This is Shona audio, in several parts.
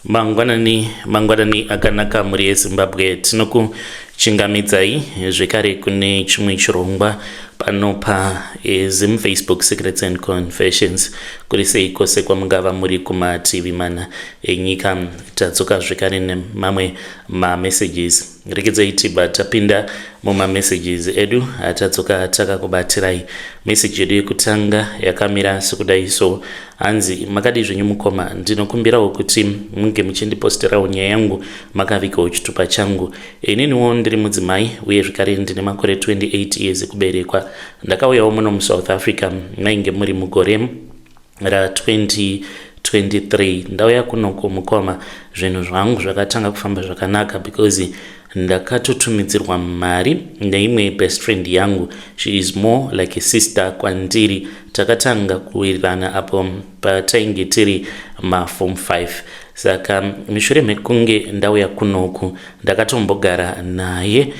Mangwanani akanaka muri yeZimbabwe tinokuchingamidzai zvekare kune chimwe chirongwa pano Zim Facebook Secrets and Confessions kuri sei kwose kwamungava muri kumativi mana enyika. Tadzoka zvekare nemamwe messages rekedzai tibva tapinda mumamessages edu atadzoka takakubatirai. Message yedu yekutanga yakamira sekudai so hanzi makadi zvenyu mukoma ndinokumbirawo kuti munge muchindiposterawo nyaya yangu makavikawo chitupa changu. Ininiwo ndiri mudzimai uye zvekare ndine makore 28 years ekuberekwa. Ndakauyawo muno muSouth Africa mainge muri mugore ra 2023. Ndauya kunoko mukoma zvinhu zvangu zvakatanga kufamba zvakanaka because ndakatotumidzirwa mari neimwe best friend yangu. She is more like a sister kwandiri. Takatanga kuwirirana apo patainge tiri form 5. Saka mishure mekunge ndauya kunoku ndakatombogara naye.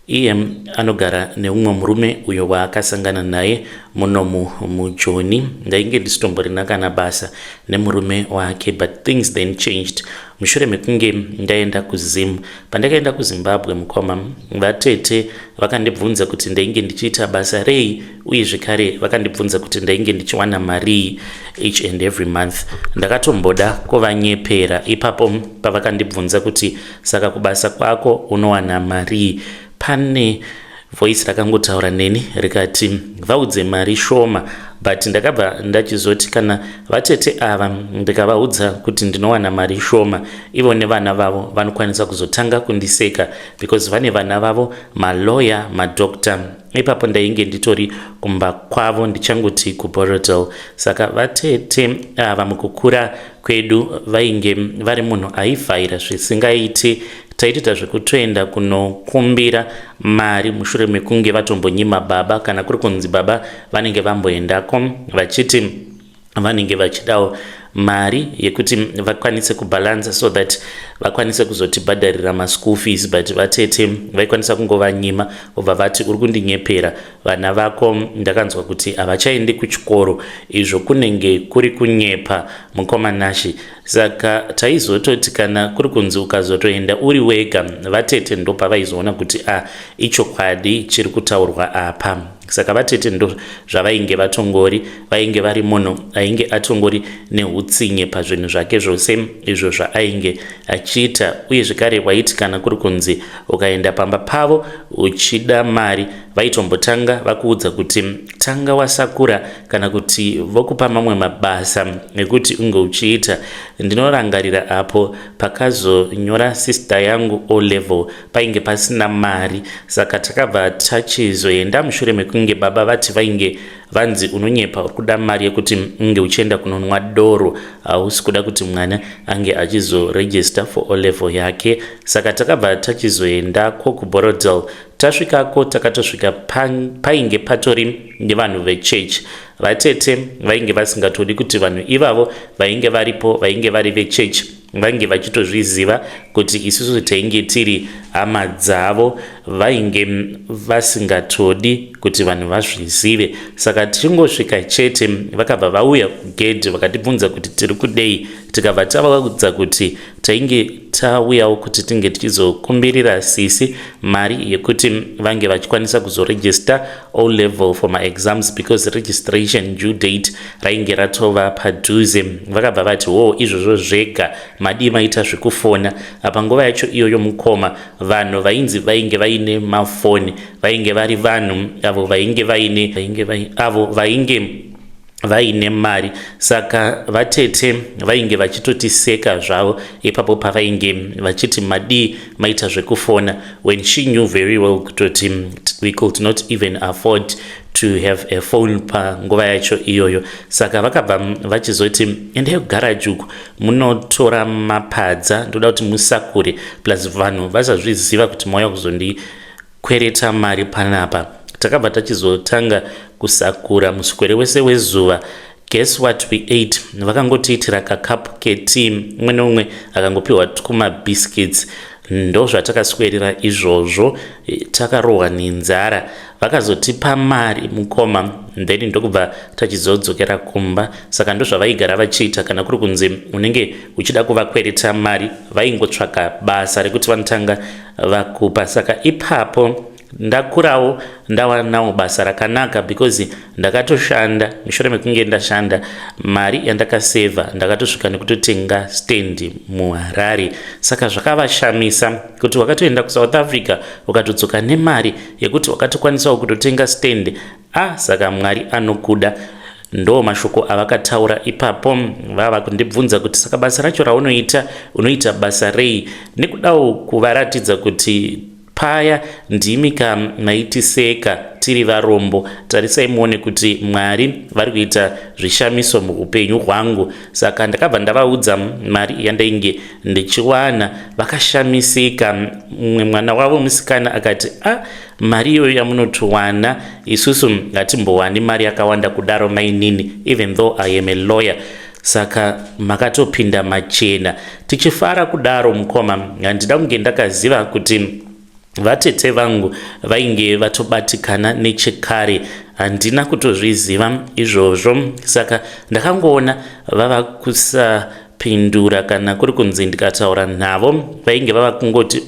Iye anogara neumwe murume uyo waakasangana naye muno mujoni. Ndainge ndisitomborina kana basa nemurume wake, but things then changed. Mushure mekunge ndaenda kuZim. Pandakaenda kuZimbabwe mukoma vatete vakandibvunza kuti ndainge ndichiita basa rei uye zvekare vakandibvunza kuti ndainge ndichiwana mari each and every month. Ndakatomboda kuvanyepera ipapo pavakandibvunza kuti saka kubasa kwako unowana mari. Pane voice rakangotaura neni rikati vaudze mari shoma, but ndakabva ndachizoti kana vatete ava ndikavaudza kuti ndinowana mari shoma, ivo nevana vavo vanokwanisa kuzotanga kundiseka because vane vana vavo malawyer, madoctor. Ipapo ndainge nditori kumba kwavo ndichangoti kuBetrayal. Saka vatete ava mukukura kwedu vainge vari munhu aivhaira zvisingaiti. Taitita zvekutoenda kunokumbira mari mushure mekunge vatombonyima baba, kana kuri kunzi baba vanenge vamboendako vachiti vanenge vachidawo mari yekuti vakwanise kubalansa so that vakwanise kuzotibhadharira maschool fees, but vatete vaikwanisa kungovanyima obva vati uri kundinyepera, vana vako ndakanzwa kuti havachaendi kuchikoro, izvo kunenge kuri kunyepa mukomanashi. Saka taizototi kana kuri kunzi ukazotoenda uri wega, vatete ndopa vaizoona kuti ichokwadi chiri kutaurwa apa. Saka vatete ndo zvavainge vatongori, vainge vari munhu ainge atongori neutsinye pazvinhu zvake zvose izvo zvaainge achiita. Uye zvekare waiti kana kuri kunzi ukaenda pamba pavo uchida mari vaitombotanga vakuudza kuti tanga wasakura kana kuti vokupa mamwe mabasa ekuti unge uchiita. Ndinorangarira apo pakazonyora sister yangu O level painge pasina mari, saka takabva tachizoenda mushure mekunge baba vati vainge vanzi unonyepa kuda mari yekuti unge uchienda kunonwa doro, hausi kuda kuti mwana ange achizoregister for O level yake. Saka takabva tachizoendako kuBetrayal. Tasvikako takatosvika painge patori nevanhu vechurch. Vatete vainge vasingatodi kuti vanhu ivavo vainge varipo vainge vari vechurch vainge vachitozviziva kuti isusu tainge tiri hama dzavo, vainge vasingatodi kuti vanhu vazvizive. Saka tichingosvika chete vakabva vauya kugedhi vakatibvunza kuti tiri kudei. Tikabva tavaudza kuti tainge tauyawo kuti tinge tichizokumbirira sisi mari yekuti vange vachikwanisa kuzoregister O level for my exams because registration due date rainge ratova padhuze. Vakabva vati izvozvo zvega madi maita zvekufona. Apa nguva yacho iyoyo mukoma vanhu vainzi vainge vaine mafoni vainge vari vanhu avo vaine mari. Saka vatete vainge vachitotiseka zvavo ipapo pavainge vachiti madi maita zvekufona, when she knew very well kuti we could not even afford to have a phone panguva yacho iyoyo. Saka vakabva vachizoti endai kugarage uku munotora mapadza, ndoda kuti musakure, plus vanhu vasazviziva kuti mauya kuzondikwereta mari panapa. Takabva tachizotanga kusakura muswere wese wezuva. Guess what we ate? Vakangotiitira kakapu ketea, umwe neumwe akangopiwa tukuma biscuits. Ndo zvatakaswerera izvozvo, takarohwa nenzara. vakazotipa mari mukoma, then ndokubva tachizodzokera kumba. Saka ndozvavaigara vachiita kana kuri kunzi unenge uchida kuvakwereta mari, vaingotsvaka basa rekuti vanotanga vakupa. Saka ipapo ndakurawo ndawanawo basa rakanaka because ndakatoshanda. Mushure mekunge ndashanda mari yandakasevha ndakatosvika nekutotenga stand muHarare. Saka zvakavashamisa kuti wakatoenda kuSouth Africa ukatodzoka nemari yekuti wakatokwanisawo kutotenga stand. Saka Mwari anokuda. Ndo mashoko avakataura ipapo. Vava kundibvunza kuti saka basa racho unoita basa rei, nekudawo kuvaratidza kuti paya ndimi kamaitiseka tiri varombo. Tarisai muone kuti Mwari vari kuita zvishamiso muupenyu hwangu. Saka ndakabva ndavaudza mari yandainge ndichiwana, vakashamisika. Mumwe mwana wavo musikana akati mari iyoyo yamunotowana isusu ngatimbowani mari yakawanda kudaro mainini, even though I am a lawyer. Saka makatopinda machena. Tichifara kudaro mukoma, handida kunge ndakaziva kuti vatete vangu vainge vatobatikana nechekare. Handina kutozviziva izvozvo. Saka ndakangoona vava kusapindura kana kuri kunzi ndikataura navo vainge vava kungoti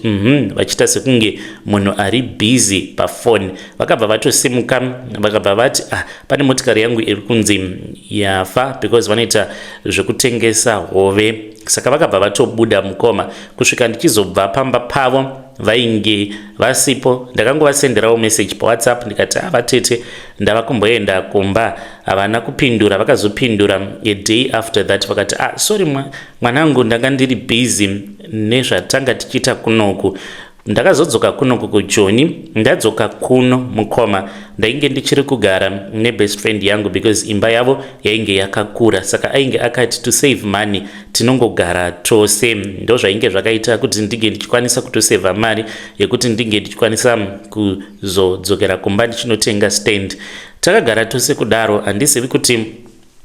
vachiita sekunge munhu ari busy pafoni. Vakabva vatosimuka vakabva vati pane motikari yangu iri kunzi yafa because vanoita zvekutengesa hove. Saka vakabva vatobuda mukoma. Kusvika ndichizobva pamba pavo vainge vasipo. Ndakangovasenderawo message paWhatsApp ndikati vatete ndava kumboenda kumba, havana kupindura. Vakazopindura a day after that vakati sorry mwanangu, ndanga ndiri busy nezvatanga tichiita kunoku. Ndakazodzoka kunoku kuJoni, ndadzoka kuno mukoma. Ndainge ndichiri kugara nebest friend yangu because imba yavo yainge yakakura. Saka ainge akati to save money tinongogara tose. Ndo zvainge zvakaita kuti ndinge ndichikwanisa kutoseva mari yekuti ndinge ndichikwanisa kuzodzokera kumba ndichinotenga stand. Takagara tose kudaro. Handizivi kuti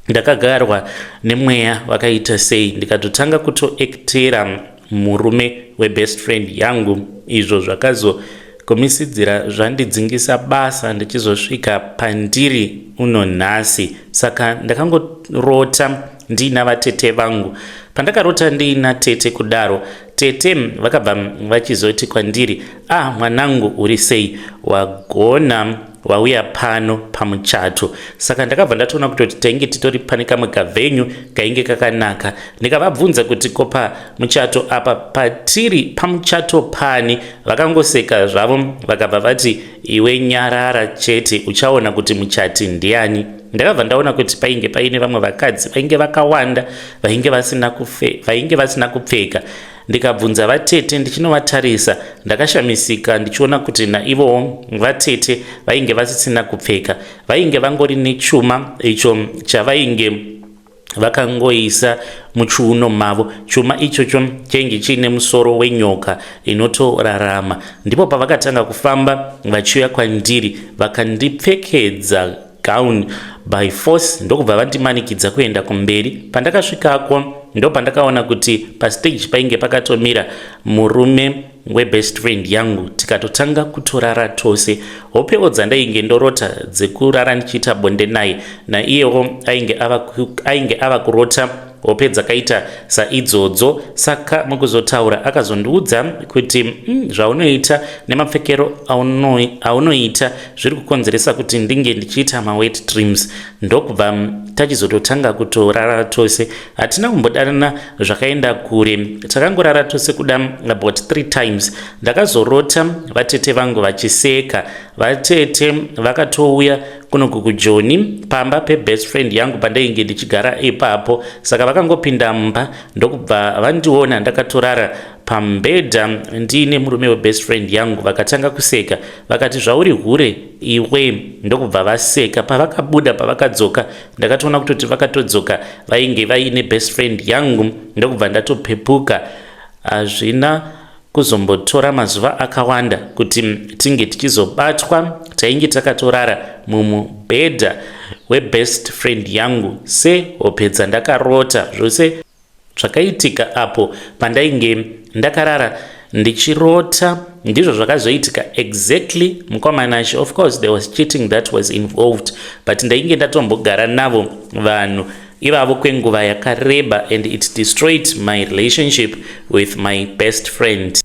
ndakagarwa nemweya wakaita sei. Ndikatotanga kutoektera murume webest friend yangu. Izvo zvakazokomisidzira zvandidzingisa basa ndichizosvika pandiri uno nhasi. Saka ndakangorota ndiina vatete vangu. Pandakarota ndiina tete kudaro, tete vakabva vachizoti kwandiri mwanangu uri sei, wagona wauya pano pamuchato. Saka ndakabva ndatoona kuti tainge titori pane kamwe kavhenyu kainge kakanaka. Ndikavabvunza kuti kopa muchato apa patiri pamuchato pani. Vakangoseka zvavo vakabva vati iwe nyarara chete, uchaona kuti muchati ndiani. Ndakabva ndaona kuti painge paine vamwe vakadzi vainge vakawanda vainge vasina kupfeka. Ndikabvunza vatete ndichinovatarisa, ndakashamisika ndichiona kuti naivowo vatete vainge vasisina kupfeka. Vainge vangori nechuma icho chavainge vakangoisa muchiuno mavo. Chuma ichocho chainge chiine musoro wenyoka inotorarama. Ndipo pavakatanga kufamba vachiuya kwandiri vakandipfekedza gown by force, ndokubva vandimanikidza kuenda kumberi. Pandakasvikako ndo pandakaona kuti pastage painge pakatomira murume webest friend yangu. Tikatotanga kutorara tose. Hopewo dzandainge ndorota dzekurara ndichiita bonde naye, naiyewo ainge ava kurota hope dzakaita saidzodzo. Saka mukuzotaura akazondiudza kuti zvaunoita nemapfekero aunoita zviri kukonzeresa kuti ndinge ndichiita mawet dreams. Ndokubva tachizototanga kutorara tose. Hatina kumbodanana zvakaenda kure, takangorara tose kuda about 3 times. Ndakazorota vatete vangu vachiseka. Vatete vakatouya kunoku kuJoni pamba pebest friend yangu pandainge ndichigara ipapo. Saka vakangopinda mumba ndokubva vandiona ndakatorara pambedha ndiine murume webest friend yangu. Vakatanga kuseka vakati zvauri hure iwe. Ndokubva vaseka. Pavakabuda pavakadzoka ndakatoona kutoti vakatodzoka vainge vaine best friend yangu. Ndokubva ndatopepuka. Hazvina kuzombotora mazuva akawanda kuti tinge tichizobatwa. Tainge takatorara mumubhedha webest friend yangu sehopedza ndakarota zvose zvakaitika apo pandainge ndakarara ndichirota ndizvo zvakazoitika exactly. Mukomana acho, of course there was cheating that was involved, but ndainge ndatombogara navo vanhu ivavo kwenguva yakareba, and it destroyed my relationship with my best friend.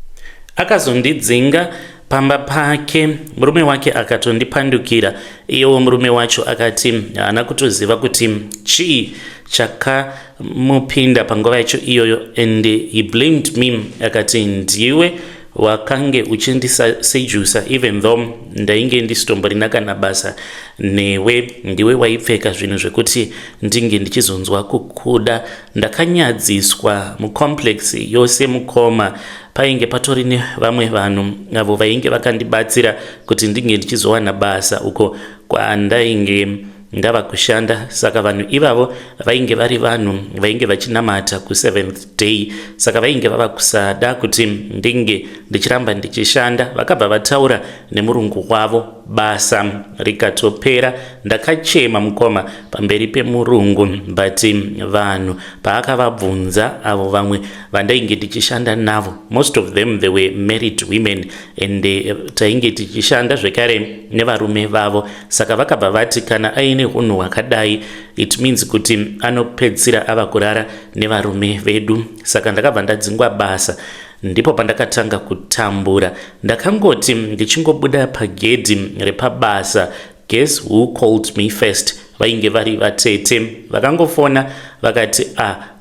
Akazondidzinga pamba pake, murume wake akatondipandukira. Iyo murume wacho akati haana kutoziva kuti chii chakamupinda panguva yacho iyoyo, and he blamed me. Akati ndiwe wakange uchindisejusa even though ndainge ndisitomborina kana basa newe, ndiwe waipfeka zvinhu zvekuti ndinge ndichizonzwa kukuda. Ndakanyadziswa mucomplex yose mukoma. Painge patori nevamwe vanhu avo vainge vakandibatsira kuti ndinge ndichizowana basa uko kwaandainge ndava kushanda. Saka vanhu ivavo vainge vari vanhu vainge vachinamata ku7th day, saka vainge vava kusada kuti ndinge ndichiramba ndichishanda. Vakabva vataura nemurungu wavo, basa rikatopera. Ndakachema mukoma pamberi pemurungu, but vanhu paakavabvunza avo vamwe vandainge ndichishanda navo, most of them they were married women, and tainge tichishanda zvekare nevarume vavo. Saka vakabva vati kana aine unhu hwakadai it means kuti anopedzisira ava kurara nevarume vedu. Saka ndakabva ndadzingwa basa. Ndipo pandakatanga kutambura. Ndakangoti ndichingobuda pagedhi repabasa, guess who called me first? Vainge vari vatete. Vakangofona vakati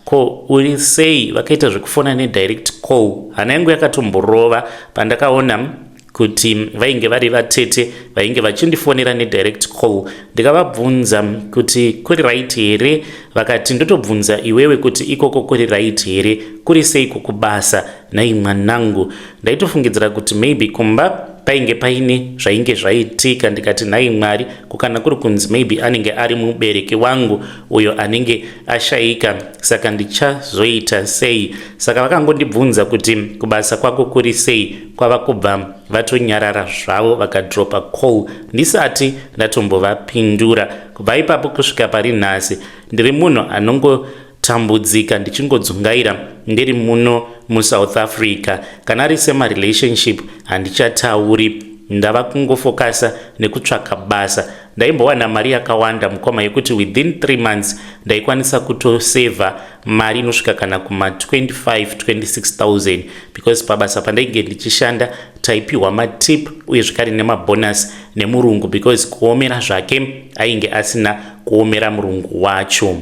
ko uri sei? Vakaita zvekufona nedirect call. Hana yangu yakatomborova pandakaona kuti vainge vari vatete vainge vachindifonera nedirect call. Ndikavabvunza kuti kuri right here? Vakati ndotobvunza iwewe kuti ikoko kuri right here, kuri sei kukubasa? Nai mwanangu, ndaitofungidzira kuti maybe kumba painge paine zvainge zvaitika. Ndikati nai Mwari, kukana kuri kunzi maybe anenge ari mubereki wangu uyo anenge ashaika, saka ndichazoita sei? Saka vakangondibvunza kuti kubasa kwako kuri sei, kwava kubva vatonyarara zvavo vakadropa call ndisati ndatombovapindura. Kubva ipapo kusvika pari nhasi ndiri munhu anongotambudzika ndichingodzungaira ndiri muno muSouth Africa. Kana ari sema-relationship handichatauri, ndava kungofokasa nekutsvaka basa. Ndaimbowana mari yakawanda mukoma yekuti within 3 months ndaikwanisa kutoseva mari inosvika kana kuma 25-26,000, because pabasa pandainge ndichishanda taipiwa matip uye zvikari nemabonus nemurungu, because kuomera zvake ainge asina kuomera murungu wacho.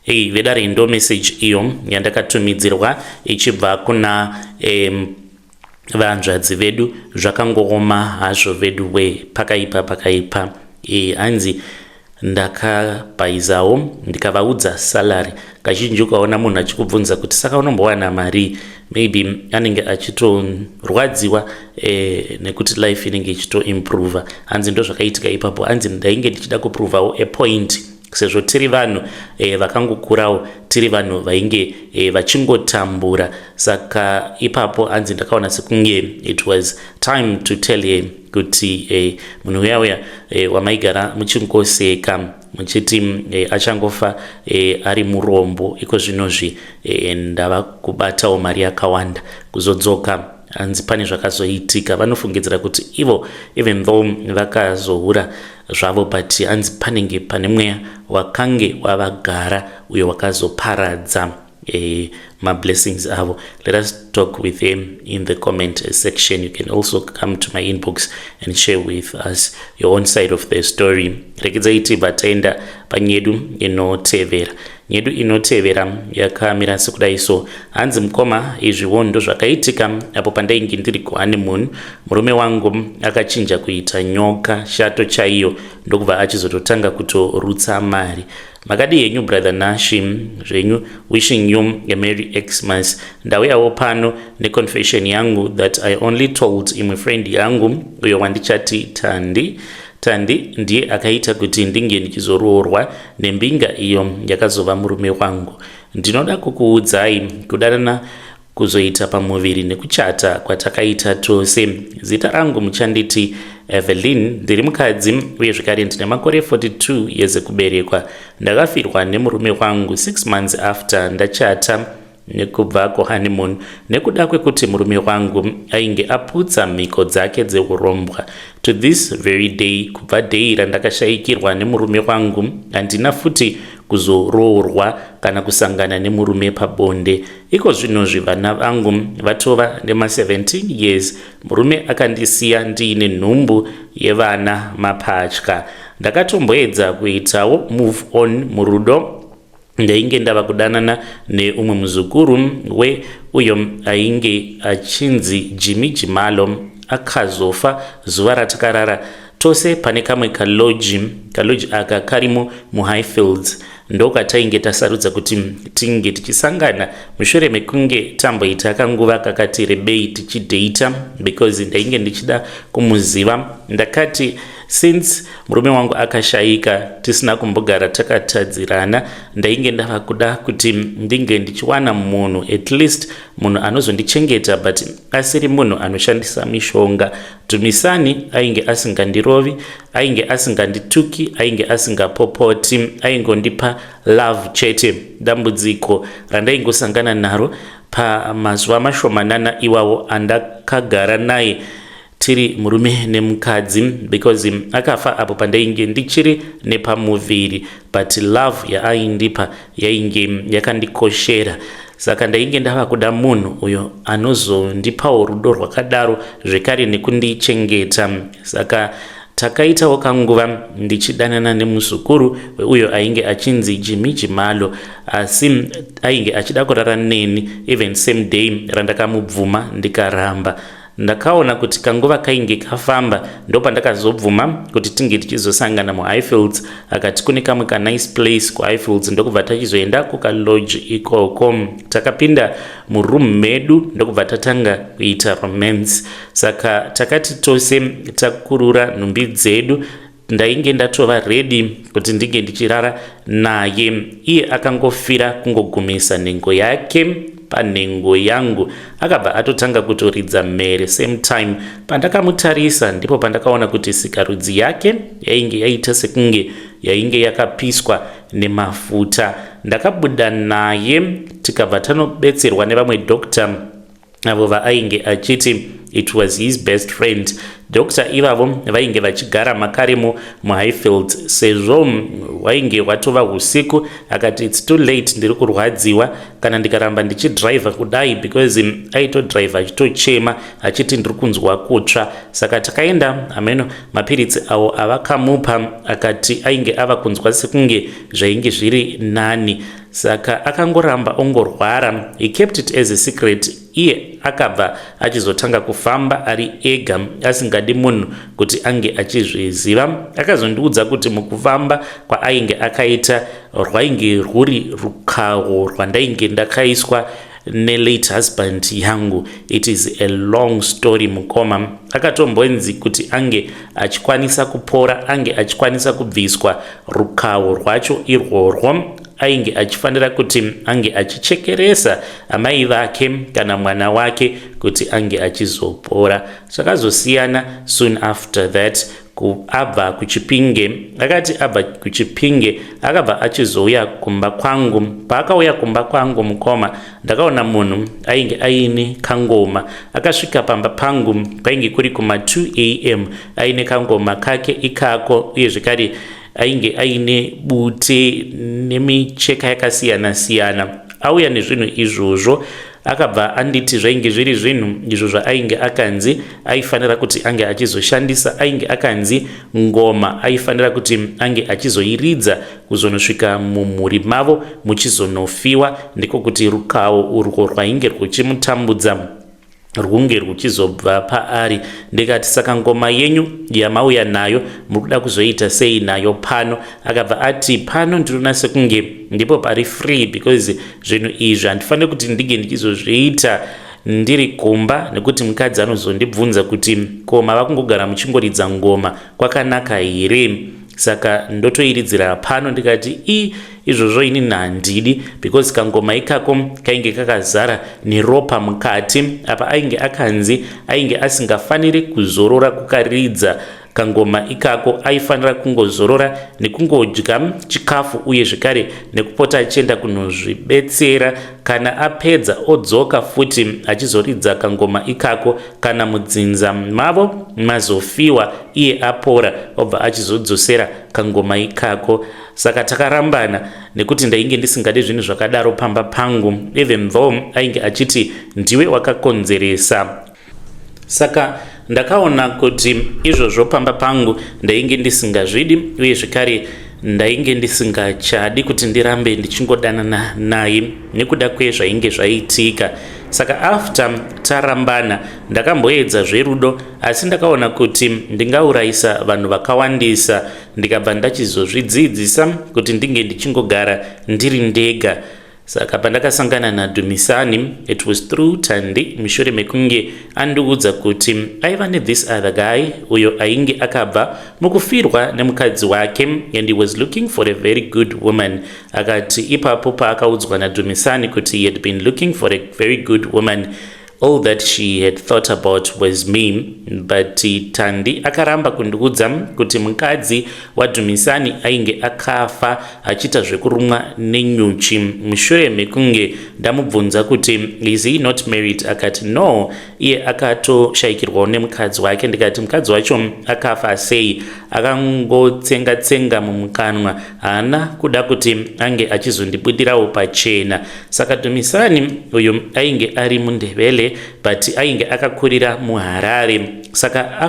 Vedare ndo message iyo yandakatumidzirwa ichibva kuna vanzvadzi vedu. Zvakangooma hazvo vedu we, pakaipa. Hanzi ndakabhaizawo ndikavaudza salary. Kazhinji ukaona munhu achikubvunza kuti saka unombowana mari, maybe anenge achitorwadziwa nekuti life inenge ichitoimprova. Hanzi ndo zvakaitika ipapo. Hanzi ndainge ndichida kuprovawo a point, sezvo tiri vanhu vakangokurawo, tiri vanhu vainge vachingotambura. Saka ipapo hanzi ndakaona sekunge it was time to tell him kuti munhu uyauya wamaigara muchingoseka muchiti achangofa ari murombo, iko zvinozvi ndava kubatawo mari yakawanda kuzodzoka. Hanzi pane zvakazoitika. Vanofungidzira kuti ivo even though vakazohura zvavo, but hanzi panenge pane mweya wakange wavagara uyo wakazoparadza blessings avo. Let us talk with them in the comment section. You can also come to my inbox and share with us your own side of the story. Rekedzaiti bataenda panyedu inotevera. Nyedu inotevera yakamira sekudai. So hanzi mukoma izviwo ndo zvakaitika apo pandainge ndiri kuhoneymoon. Murume wangu akachinja kuita nyoka, shato chaiyo, ndokubva achizototanga kutorutsa mari. Makadi yenyu brother Nashi zvenyu, wishing you a Merry Xmas. Ndauyawo pano neconfession yangu that I only told imwe friend yangu uyo wandichati Tandi ndiye akaita kuti ndinge ndichizoroorwa nembinga iyo yakazova murume wangu. Ndinoda kukuudzai kudanana kuzoita pamuviri nekuchata kwatakaita tose. Zita rangu muchanditi Evelyn, ndiri mukadzi uye zvekare ndine makore 42 years ekuberekwa. Ndakafirwa nemurume wangu 6 months after ndachata nekubva kuhoneymoon nekuda kwekuti murume wangu ainge aputsa mhiko dzake dzeurombwa. To this very day, kubva dei randakashayikirwa nemurume wangu, handina futi kuzoroorwa kana kusangana nemurume pabonde. Iko zvinozvi vana vangu vatova nema17 years. Murume akandisiya ndiine nhumbu yevana mapatya. Ndakatomboedza kuitawo move on murudo. Ndainge ndava kudanana neumwe muzukuru uyo ainge achinzi Jimmy Jimalo. Akazofa zuva ratakarara tose pane kamwe kaloji aka karimo muHighfields. Ndokatainge tasarudza kuti tinge tichisangana mushure mekunge tamboita kanguva kakati rebei tichidata, because ndainge ndichida kumuziva. Ndakati since murume wangu akashayika tisina kumbogara takatadzirana, ndainge ndava kuda kuti ndinge ndichiwana munhu, at least munhu anozondichengeta, but asiri munhu anoshandisa mishonga. Tumisani ainge asingandirovi, ainge asingandituki, ainge asingapopoti, aingondipa love chete. Dambudziko randaingosangana naro pamazuva mashomanana iwawo andakagara naye tiri murume nemukadzi, because akafa apo pandainge ndichiri nepamuviri, but love yaaindipa yainge yakandikoshera. Saka ndainge ndava kuda munhu uyo anozondipawo rudo rwakadaro zvekare nekundichengeta. Saka takaitawo kanguva ndichidanana nemuzukuru uyo ainge achinzi Jimmy Jimalo, asi ainge achida kurara neni even same day randakamubvuma ndikaramba. Ndakaona kuti kanguva kainge kafamba, ndopandakazobvuma kuti tinge tichizosangana muHighfields. Akati kune kamwe ka nice place kuHighfields, ndokubva tachizoenda kukalodge ikoko. Takapinda muroom medu ndokubva tatanga kuita romance. Saka takati tose takurura nhumbi dzedu, ndainge ndatova ready kuti ndinge ndichirara naye. Iye akangofira kungogumisa nhengo yake panhengo yangu, akabva atotanga kutoridza mhere. Same time pandakamutarisa ndipo pandakaona kuti sikarudzi yake yainge yaita sekunge yainge yakapiswa nemafuta. Ndakabuda naye tikabva tanobetserwa nevamwe doctor avo vainge achiti it was his best friend. Doctor ivavo vainge vachigara makaremo muHighfields. Sezvo wainge watova usiku, akati it's too late, ndiri kurwadziwa kana ndikaramba ndichidriver kudai, because aitodriver achitochema achiti ndiri kunzwa kutsva. Saka takaenda ameno mapiritsi awo avakamupa, akati ainge ava kunzwa sekunge zvainge zviri nani. Saka akangoramba ongorwara. He kept it as a secret. Iye akabva achizotanga kufamba ari ega asingadi munhu kuti ange achizviziva. Akazondiudza kuti mukufamba kwaainge akaita rwainge rwuri rukawo rwandainge ndakaiswa nelate husband yangu. It is a long story mukoma. Akatombonzi kuti ange achikwanisa kupora, ange achikwanisa kubviswa rukawo rwacho irworwo, ainge achifanira kuti ange achichekeresa amai vake kana mwana wake kuti ange achizopora. Zvakazosiyana soon after that. Abva kuChipinge, akati abva kuChipinge akabva achizouya kumba kwangu. Paakauya kumba kwangu mukoma, ndakaona munhu ainge aine kangoma. Akasvika pamba pangu kwainge kuri kuma 2 am, aine kangoma kake ikako, uye zvekare ainge aine bute nemicheka yakasiyana siyana. Auya nezvinhu izvozvo akabva anditi zvainge zviri zvinhu izvo zvaainge akanzi aifanira kuti ange achizoshandisa. Ainge akanzi ngoma aifanira kuti ange achizoiridza kuzonosvika mumhuri mavo muchizonofiwa, ndiko kuti rukawo urwo rwainge rwuchimutambudza rwunge rwuchizobva paari. Ndikati saka ngoma yenyu yamauya nayo mukuda kuzoita sei nayo pano? Akabva ati pano ndinoona sekunge ndipo pari free, because zvinhu izvi handifaniri kuti ndige ndichizozviita ndiri kumba, nekuti mukadzi anozondibvunza kuti ko mava kungogara muchingoridza ngoma kwakanaka here? Saka ndotoiridzira pano. Ndikati izvozvo ini handidi, because kangoma ikako kainge kakazara neropa mukati. Apa ainge akanzi ainge asingafaniri kuzorora kukaridza kangoma ikako aifanira kungozorora nekungodya chikafu uye zvekare nekupota achienda kunozvibetsera. Kana apedza odzoka futi achizoridza kangoma ikako, kana mudzinza mavo mazofiwa iye apora obva achizodzosera kangoma ikako. Saka takarambana nekuti ndainge ndisingade zvinhu zvakadaro pamba pangu, even though ainge achiti ndiwe wakakonzeresa. Saka ndakaona kuti izvozvo pamba pangu ndainge ndisingazvidi uye zvekare ndainge ndisingachadi kuti ndirambe ndichingodanana naye nekuda kwezvainge zvaitika. Saka after tarambana ndakamboedza zverudo, asi ndakaona kuti ndingaurayisa vanhu vakawandisa ndikabva ndachizozvidzidzisa kuti ndinge ndichingogara ndiri ndega. Saka pandakasangana naDhumisani, it was through Tandi mushure mekunge andiudza kuti aiva this other guy uyo ainge akabva mukufirwa nemukadzi wake, and he was looking for a very good woman. Akati ipapo paakaudzwa naDhumisani kuti he had been looking for a very good woman, all that she had thought about was me. But Tandi akaramba kundiudza kuti mukadzi waDhumisani ainge akafa achita zvekurumwa nenyuchi. Mushure mekunge ndamubvunza kuti is he not married, akati no, iye akatoshayikirwawo nemukadzi wake. Ndikati mukadzi wacho akafa sei? Akangotsenga mumukanwa, haana kuda kuti ange achizondibudirawo pachena. Saka Dhumisani uyu ainge ari mundevele but ainge akakurira muHarare. Saka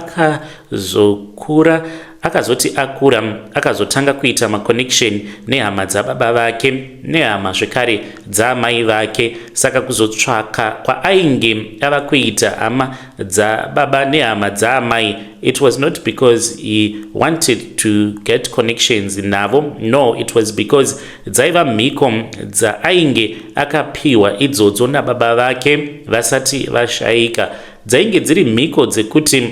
akazoti akura akazotanga kuita maconnection nehama dzababa vake nehama zvekare dzamai vake. Saka kuzotsvaka kwaainge ava kuita hama dzababa nehama dzaamai, it was not because he wanted to get connections navo, no, it was because dzaiva mhiko dzaainge akapiwa idzodzo nababa vake vasati vashayika. Dzainge dziri mhiko dzekuti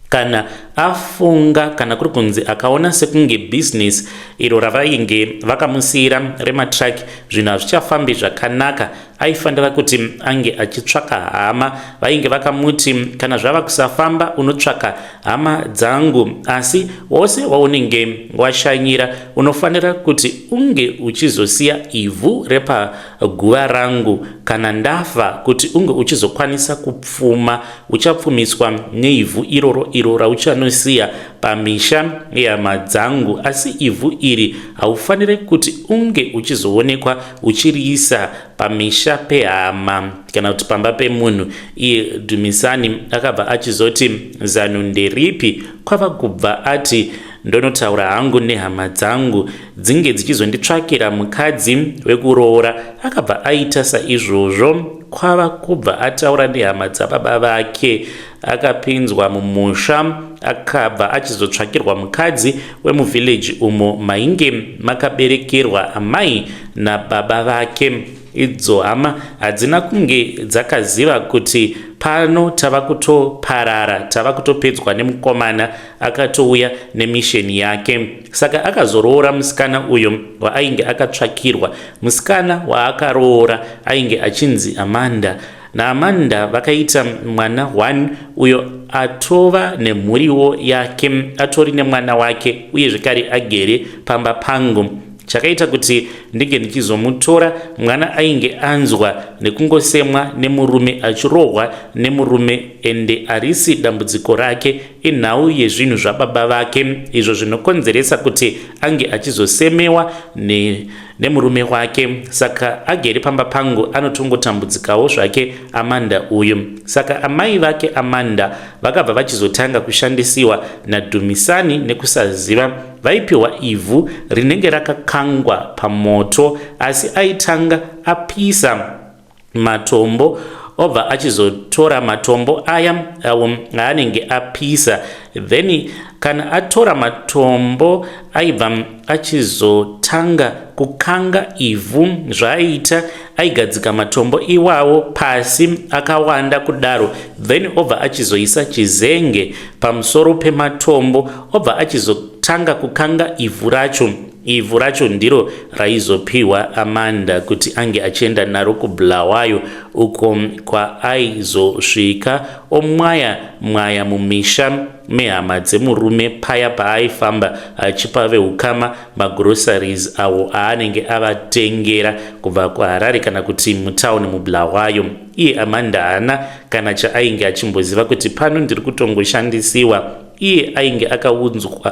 kana afunga kana kuri kunzi akaona sekunge business iro ravainge vakamusiyira rematrack zvinhu hazvichafambi zvakanaka, aifanira kuti ange achitsvaka hama. Vainge vakamuti kana zvava kusafamba unotsvaka hama dzangu, asi wose waunenge washanyira unofanira kuti unge uchizosiya ivhu repaguva rangu. Kana ndafa kuti unge uchizokwanisa kupfuma, uchapfumiswa neivhu iroro iro rauchanosiya pamisha yehama dzangu, asi ivhu iri haufanire kuti unge uchizoonekwa uchiriisa pamisha pehama kana kuti pamba pemunhu. Iye Dhumisani akabva achizoti zano nderipi, kwava kubva ati ndonotaura hangu nehama dzangu dzinge dzichizonditsvakira mukadzi wekuroora. Akabva aita saizvozvo, kwava kubva ataura nehama dzababa vake. Akapinzwa mumusha akabva achizotsvakirwa mukadzi wemuvillage umo mainge makaberekerwa amai nababa vake. Idzo hama hadzina kunge dzakaziva kuti pano tava kutoparara, tava kutopedzwa nemukomana akatouya nemisheni yake. Saka akazoroora musikana uyo waainge akatsvakirwa. Musikana waakaroora ainge achinzi Amanda, naAmanda vakaita mwana 1 uyo atova nemhuriwo yake, atori nemwana wake uye zvekare agere pamba pangu. Chakaita kuti ndinge ndichizomutora mwana ainge anzwa nekungosemwa nemurume, achirohwa nemurume, ende arisi dambudziko rake, inhau yezvinhu zvababa vake izvo zvinokonzeresa kuti ange achizosemewa nemurume wake. Saka agere pamba pangu anotongotambudzikawo zvake Amanda uyu. Saka amai vake Amanda vakabva vachizotanga kushandisiwa naDhumisani nekusaziva. Vaipiwa ivhu rinenge rakakangwa pamoto, asi aitanga apisa matombo obva achizotora matombo aya aanenge apisa. Then kana atora matombo aibva achizotanga kukanga ivhu. Zvaaita aigadzika matombo iwawo pasi akawanda kudaro, then obva achizoisa chizenge pamusoro pematombo, obva achizotanga kukanga ivhu racho ivhu racho ndiro raizopiwa Amanda kuti ange achienda naro kuBulawayo, uko kwaaizosvika omwaya mumisha mehama dzemurume paya paaifamba achipa veukama magroceries awo aanenge avatengera kubva kuHarare kana kuti mutauni muBulawayo. Iye Amanda haana kana chaainge achimboziva kuti pano ndiri kutongoshandisiwa. Iye ainge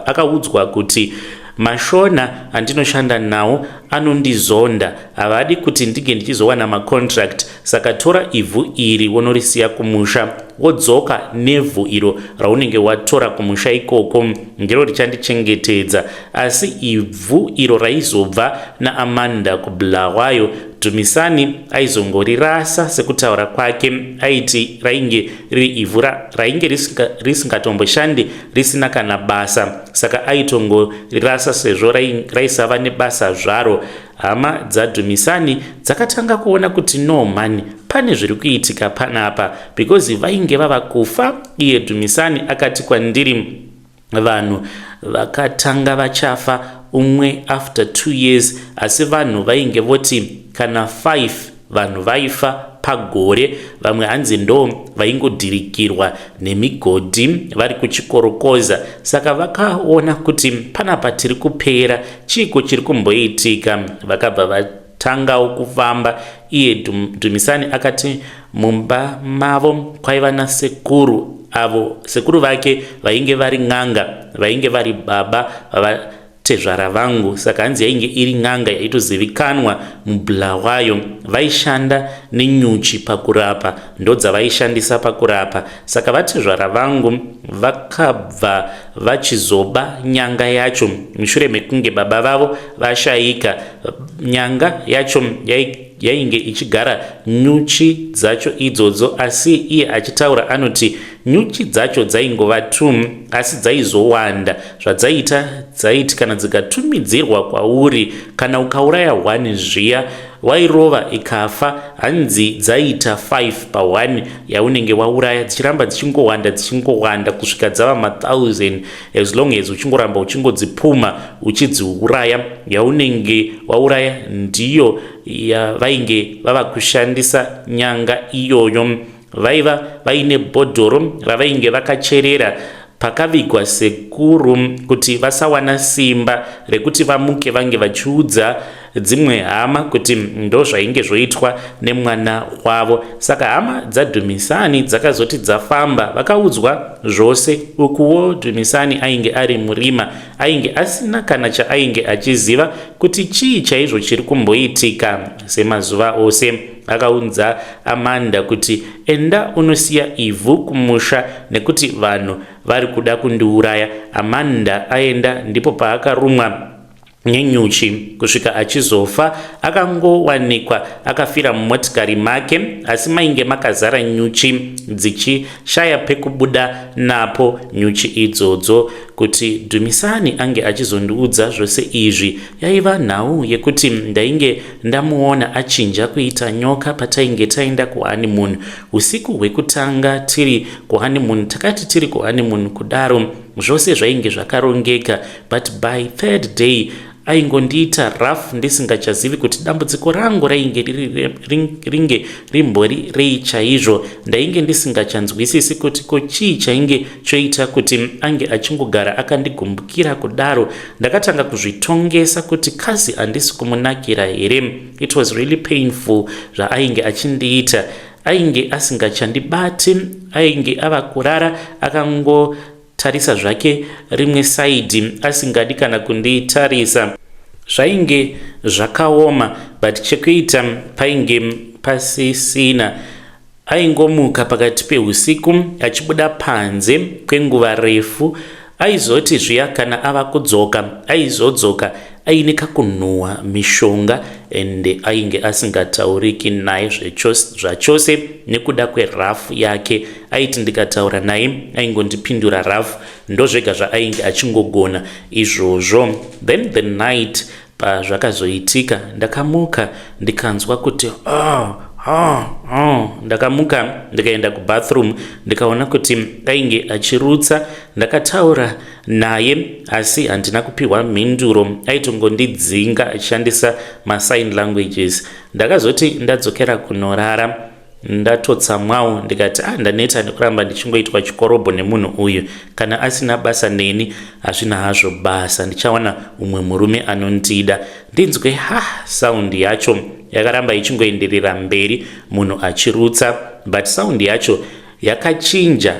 akaudzwa kuti mashona andinoshanda nawo anondizonda, havadi kuti ndige ndichizowana macontract, saka tora ivhu iri wonorisiya kumusha, wodzoka nevhu iro raunenge watora kumusha ikoko, ndiro richandichengetedza. Asi ivhu iro raizobva naAmanda kuBulawayo, Dumisani aizongorirasa sekutaura kwake, aiti rainge riri ivhu rainge risingatomboshandi risina kana basa, saka aitongorirasa sezvo raisava nebasa zvaro. Hama dzaDumisani dzakatanga kuona kuti no mani, pane zviri kuitika panapa, because vainge vava kufa. Iye Dumisani akati kwandiri, vanhu vakatanga vachafa umwe after 2 years, asi vanhu vainge voti kana 5 vanhu vaifa pagore. Vamwe hanzi ndo vaingodhirikirwa nemigodhi vari kuchikorokoza. Saka vakaona kuti panapa tiri kupera, chiko chiri kumboitika. Vakabva vatangawo kufamba. Iye Dumisani akati mumba mavo kwaiva nasekuru, avo sekuru vake vainge vari n'anga, vainge vari baba tezvara vangu. Saka hanzi yainge iri n'anga yaitozivikanwa muBulawayo. Vaishanda nenyuchi pakurapa, ndo dzavaishandisa pakurapa. Saka vatezvara vangu vakabva vachizoba nyanga yacho mushure mekunge baba vavo vashayika. Nyanga yacho yainge ichigara nyuchi dzacho idzodzo, asi iye achitaura anoti nyuchi dzacho dzaingova 2, asi dzaizowanda. Dzaiti kana dzikatumidzirwa kwauri, kana ukauraya 1 zviya, wairova ikafa, hanzi dzaita 5 pa1 yaunenge wauraya, dzichiramba dzichingowanda kusvika dzava 1000, as long as uchingoramba uchingodzipuma uchidziuraya. Yaunenge wauraya ndiyo vainge vava kushandisa nyanga iyoyo. Vaiva vaine bhodhoro ravainge vakacherera pakavigwa sekuru kuti vasawana simba rekuti vamuke vange vachiudza dzimwe hama kuti ndo zvainge zvoitwa nemwana wavo. Saka hama dzaDumisani dzakazoti dzafamba, vakaudzwa zvose. Ukuwo Dumisani ainge ari murima, ainge asina kana chaainge achiziva kuti chii chaizvo chiri kumboitika semazuva ose. Akaudza Amanda kuti enda unosiya ivhu kumusha nekuti vanhu vari kuda kundiuraya. Amanda aenda, ndipo paakarumwa nenyuchi kusvika achizofa. Akangowanikwa akafira mumotikari make, asi mainge makazara nyuchi dzichishaya pekubuda napo nyuchi idzodzo. Kuti Dumisani ange achizondiudza zvose izvi yaiva nhau yekuti ndainge ndamuona achinja kuita nyoka patainge taenda kuhoneymoon. Usiku hwekutanga tiri kuhoneymoon, takati tiri kuhoneymoon kudaro zvose zvainge zvakarongeka, but by 3rd day aingondiita rough ndisingachazivi kuti dambudziko rangu rainge ringe rimbori rei chaizvo. Ndainge ndisingachanzwisisi kuti ko chii chainge choita kuti ange achingogara akandigumbukira kudaro. Ndakatanga kuzvitongesa kuti kazi handisi kumunakira here. It was really painful zvaainge achindiita. Ainge asingachandibati, ainge ava kurara akangotarisa zvake rimwe saidi asingadi kana kunditarisa. Zvainge zvakaoma, but chekuita painge pasisina. Aingomuka pakati peusiku achibuda panze kwenguva refu. Aizoti zviya kana ava kudzoka aizodzoka aine kakunhuhwa mishonga, ende ainge asingatauriki naye zvachose nekuda kwerafu yake. Aiti ndikataura naye aingondipindura rafu, ndozvega zvaainge achingogona izvozvo. Then the night pazvakazoitika ndakamuka ndikanzwa kuti ndakamuka ndikaenda kubathroom ndikaona kuti ainge achirutsa. Ndakataura naye asi handina kupiwa mhinduro, aitongondidzinga achishandisa masign languages. Ndakazoti ndadzokera kunorara ndatotsamwawo ndikati ndaneta nekuramba ndichingoitwa chikorobho nemunhu uyu, kana asina basa neni hazvina hazvo basa, ndichawana umwe murume anondida. Ndinzwe saundi yacho yakaramba ichingoenderera mberi, munhu achirutsa, but saundi yacho yakachinja.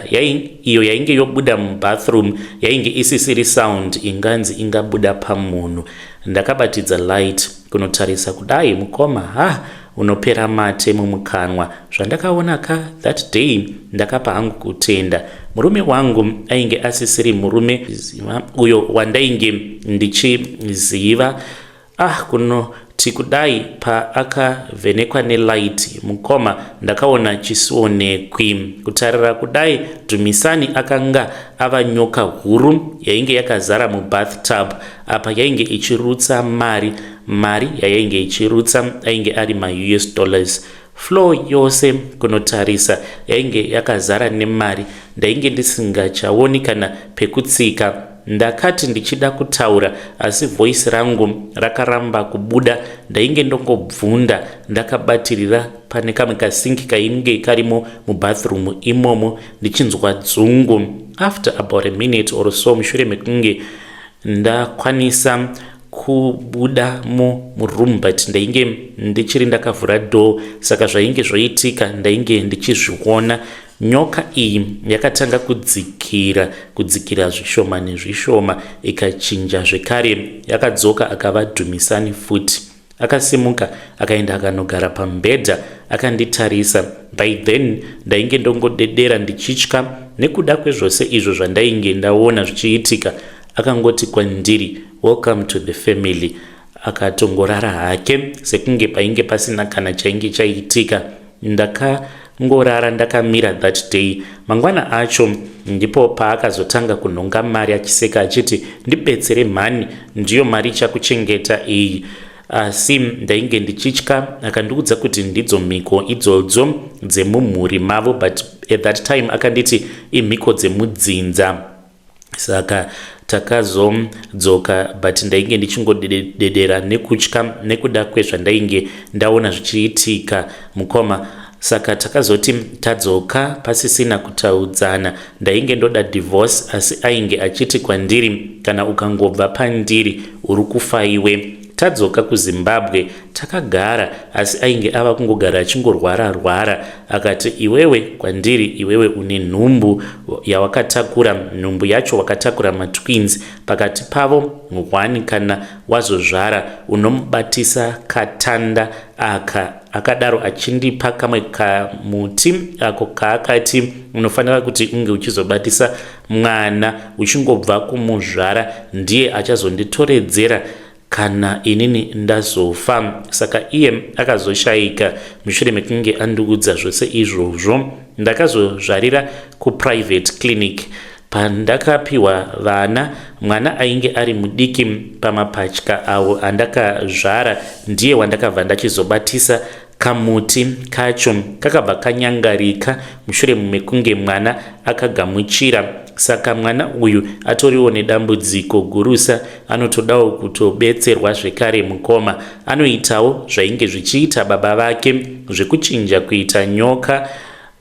Iyo yainge yobuda mubathroom yainge isisiri sound inganzi ingabuda pamunhu. Ndakabatidza light kunotarisa kudai mukoma unopera mate mumukanwa. Zvandakaona that day ndakapa hangu kutenda. Murume wangu ainge asisiri murume uyo wandainge ndichiziva. Kunoti kudai paakavhenekwa nelight mukoma ndakaona chisionekwi. Kutarira kudai dhumisani akanga ava nyoka huru yainge yakazara mubathtub apa yainge ichirutsa mari yainge ichirutsa ainge ari ma-US dollars. Floor yose kunotarisa yainge yakazara nemari. Ndainge ndisingachaoni kana pekutsika. Ndakati ndichida kutaura asi voice rangu rakaramba kubuda. Ndainge ndongobvunda ndakabatirira pane kamwe kasinki kainge karimo mubathroom imomo ndichinzwa dzungu. After about a minute or so, mushure mekunge ndakwanisa kubuda muroom, but ndainge ndichiri ndakavhura door, saka zvainge zvoitika ndainge ndichizviona. Nyoka iyi yakatanga kudzikira zvishoma nezvishoma, ikachinja zvekare, yakadzoka akava dhumisani futi. Akasimuka akaenda akanogara pambedha akanditarisa. By then ndainge ndongodedera ndichitya nekuda kwezvose izvo zvandainge ndaona zvichiitika. Akangoti kwandiri, welcome to the family. Akatongorara hake sekunge painge pasina kana chainge chaitika. Ndakangorara ndakamira that day. Mangwana acho ndipo paakazotanga kunhonga mari achiseka achiti, ndibetsere mhani, ndiyo mari chakuchengeta iyi. Asi ndainge ndichitya. Akandiudza kuti ndidzo mhiko idzodzo dzemumhuri mavo, but at that time akanditi imhiko dzemudzinza. Saka takazodzoka, but ndainge ndichingodedera nekutya nekuda kwezvandainge ndaona zvichiitika mukoma. Saka takazoti tadzoka pasisina kutaudzana. Ndainge ndoda divorce asi ainge achiti kwandiri, kana ukangobva pandiri uri kufa iwe. Tadzoka kuZimbabwe takagara, asi ainge ava kungogara achingorwara. Akati, iwewe kwandiri, iwewe une nhumbu yawakatakura. Nhumbu yacho wakatakura matwins, pakati pavo 1 kana wazozvara unomubatisa katanda aka. Akadaro achindipa kamwe kamuti ako kaakati unofanira kuti unge uchizobatisa mwana uchingobva kumuzvara, ndiye achazonditoredzera kana inini ndazofa. Saka iye akazoshayika mushure mekunge andiudza zvose izvozvo. Ndakazozvarira kuprivate clinic. Pandakapiwa vana, mwana ainge ari mudiki pamapatya avo andakazvara ndiye wandakabva ndachizobatisa. Kamuti kacho kakabva kanyangarika mushure mekunge mwana akagamuchira. Saka mwana uyu atoriwo nedambudziko gurusa, anotodawo kutobetserwa zvekare mukoma. Anoitawo zvainge zvichiita baba vake zvekuchinja kuita nyoka.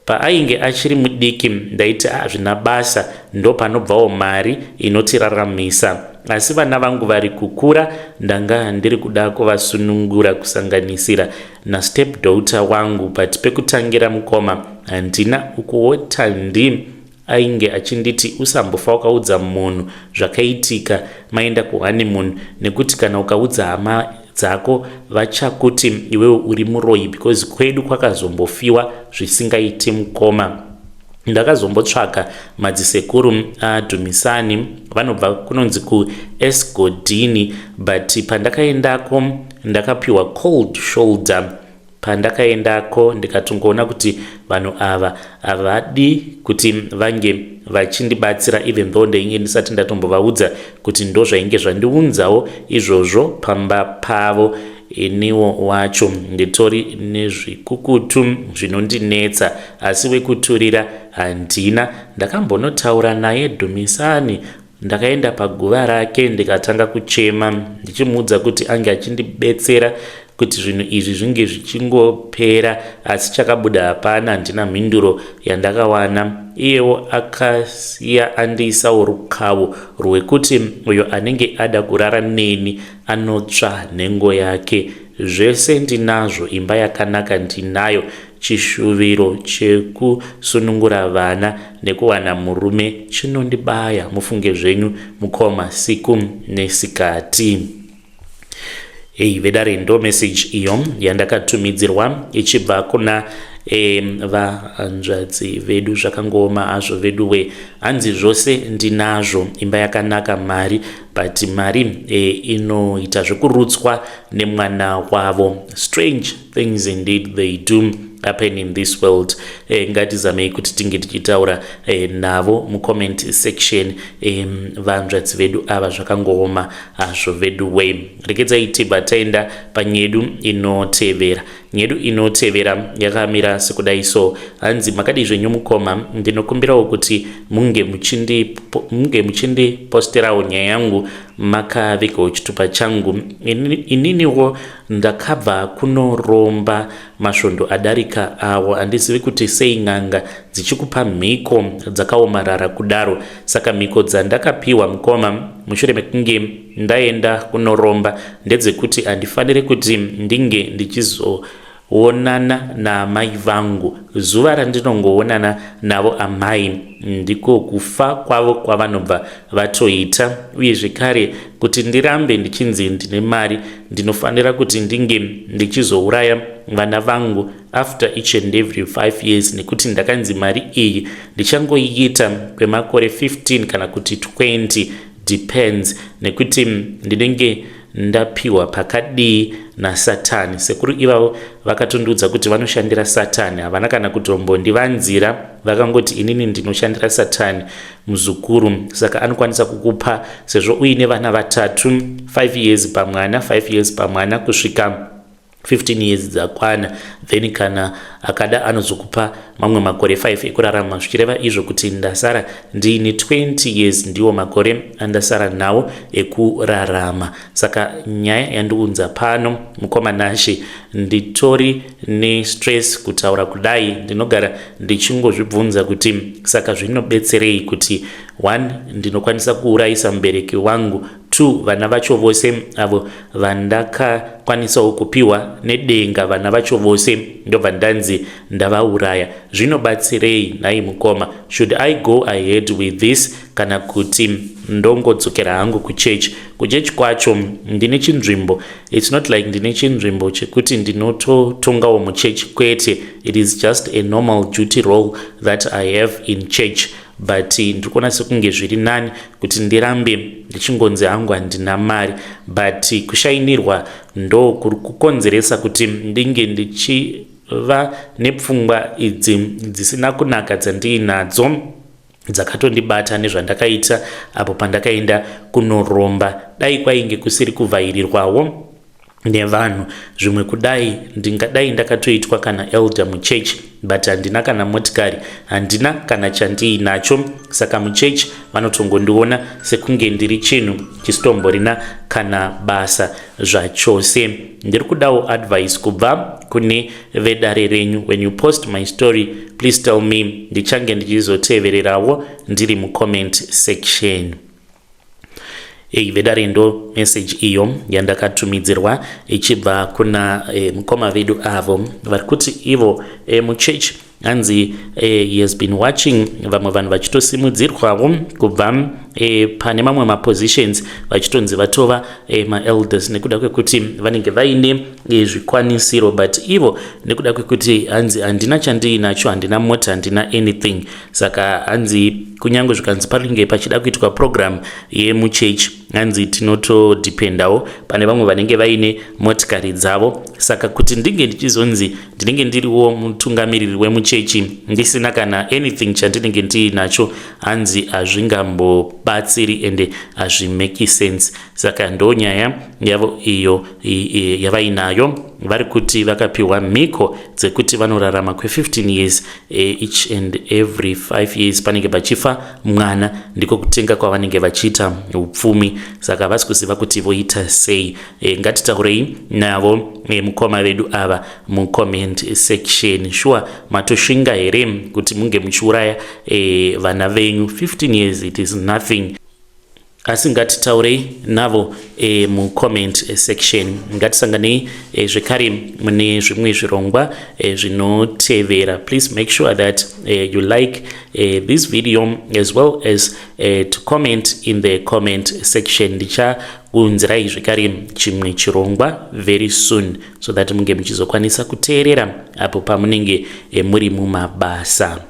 Paainge achiri mudiki ndaiti zvina basa, ndo panobvawo mari inotiraramisa. Asi vana vangu vari kukura, ndanga ndiri kuda kuvasunungura kusanganisira nastep daughter wangu, but pekutangira mukoma handina ukuota ndi ainge achinditi usambofa ukaudza munhu zvakaitika maenda kuhoneymoon, nekuti kana ukaudza hama dzako vachakuti iwewe uri muroyi, because kwedu kwakazombofiwa zvisingaiti mukoma. Ndakazombotsvaka madzisekuru adhumisani vanobva kunonzi kuEsgodini, but pandakaendako ndakapiwa cold shoulder. Pandakaendako ndikatongoona kuti vanhu ava havadi kuti vange vachindibatsira, even though ndainge ndisati ndatombovaudza kuti ndo zvainge zvandiunzawo izvozvo pamba pavo. iniwo wacho nditori nezvikukutu zvinondinetsa, asi wekuturira handina. Ndakambonotaura naye Dhumisani, ndakaenda paguva rake ndikatanga kuchema ndichimuudza kuti ange achindibetsera kuti zvinhu izvi zvinge zvichingopera, asi chakabuda hapana, handina mhinduro yandakawana. Iyewo akasiya andiisawo rukawo rwekuti uyo anenge ada kurara neni anotsva nhengo yake. Zvese ndinazvo, imba yakanaka ndinayo, chishuviro chekusunungura vana nekuwana murume chinondibaya. Mufunge zvenyu mukoma siku nesikati. Vedare ndo message iyo yandakatumidzirwa ichibva kuna vahanzvadzi vedu, zvakangoma hazvo vedu hanzi zvose ndinazvo, imba yakanaka, mari, but mari inoita zvekurutswa nemwana wavo. Strange things indeed they do happen in this world. Ngatizamei kuti tinge tichitaura navo mucomment section. Vahanzvadzi vedu ava zvakangoma hazvo vedu rekedzai tibva taenda panyedu inotevera. Nyedu inotevera yakamira sekudai so. Hanzi makadi zvenyu mukoma, ndinokumbirawo kuti munge muchindiposterawo nyaya yangu makavikawo chitupa changu. Ininiwo ndakabva kunoromba masvondo adarika awo. Handizivi kuti sei n'anga dzichikupa mhiko dzakaomarara kudaro. Saka mhiko dzandakapiwa mukoma mushure mekunge ndaenda kunoromba ndedzekuti handifanire kuti ndinge ndichizoonana naamai vangu. Zuva randinongoonana navo amai ndiko kufa kwavo kwavanobva vatoita. Uye zvekare kuti ndirambe ndichinzi ndine mari, ndinofanira kuti ndinge ndichizouraya vana vangu after each and every 5 years, nekuti ndakanzi mari iyi ndichangoiita kwemakore 15 kana kuti 20, depends nekuti ndinenge ndapiwa pakadii naSatani. Sekuru ivavo vakatondiudza kuti vanoshandira Satani, havana kana kutombondivanzira, vakangoti inini ndinoshandira Satani muzukuru. Saka anokwanisa kukupa, sezvo uine vana vatatu, 5 years pamwana, 5 years pamwana kusvika 15 years dzakwana, then kana akada anozokupa mamwe makore 5 ekurarama, zvichireva izvo kuti ndasara ndiine 20 years ndiwo makore andasara nawo ekurarama. Saka nyaya yandiunza pano mukoma Nashe, nditori nestress kutaura kudai. Ndinogara ndichingozvibvunza kuti saka zvinobetserei kuti 1 ndinokwanisa kuurayisa mubereki wangu, 2 vana vacho vose avo vandakakwanisawo kupiwa nedenga, vana vacho vose ndobva ndanzi ndavauraya. Zvinobatsirei nhai mukoma? Should I go ahead with this kana kuti ndongodzokera hangu kuchechi? Kuchechi kwacho ndine chinzvimbo. It's not like ndine chinzvimbo chekuti ndinototongawo muchechi, kwete. It is just a normal duty role that I have in church. But ndikuona sekunge zviri nani kuti ndirambe ndichingonzi hangu handina mari, but kushainirwa ndo kuri kukonzeresa kuti ndinge ndichiva nepfungwa idzi dzisina kunaka dzandiinadzo dzakatondibata nezvandakaita apo pandakaenda kunoromba. Dai kwainge kusiri kuvhairirwawo nevanhu zvimwe kudai, ndingadai ndakatoitwa kana elder muchechi, but handina kana motikari, handina kana chandiinacho. Saka muchechi vanotongondiona sekunge ndiri chinhu chistomborina kana basa zvachose. Ndiri kudawo advice kubva kune vedare renyu. When you post my story, please tell me, ndichange ndichizotevererawo ndiri mucomment section. Vedare ndo message iyo yandakatumidzirwa ichibva kuna mukoma vedu avo vari kuti ivo muchechi hanzi he has been watching vamwe vanhu vachitosimudzirwawo kubva pane mamwe mapositions vachitonzi vatova maelders nekuda kwekuti vanenge vaine zvikwanisiro, but ivo nekuda kwekuti hanzi handina chandiinacho, handina mota, handina anything. Saka hanzi kunyange zvikanzi paringe pachida kuitwa program yemuchechi, hanzi tinotodipendawo pane vamwe vanenge vaine motikari dzavo. Saka kuti ndinge ndichizonzi ndinenge ndiriwo mutungamiriri wemuchechi ndisina kana anything chandinenge ndiinacho, hanzi hazvingambobatsiri ende hazvimeki sense. Saka ndo nyaya yavo iyo yavainayo vari kuti vakapiwa mhiko dzekuti vanorarama kwe15 years each and every 5 years panenge pachifa mwana ndiko kutenga kwavanenge vachiita upfumi. Saka havasi kuziva kuti voita sei. Ngatitaurei navo mukoma vedu ava mucomment section. Sure matoshinga here kuti munge muchiuraya vana venyu. 15 years it is nothing. Asi ngatitaurei navo mucomment section. Ngatisanganei zvekare mune zvimwe zvirongwa zvinotevera. Please make sure that you like this video as well as to comment in the comment section. Ndichaunzirai zvekare chimwe chirongwa very soon so that munge muchizokwanisa kuteerera apo pamunenge muri mumabasa.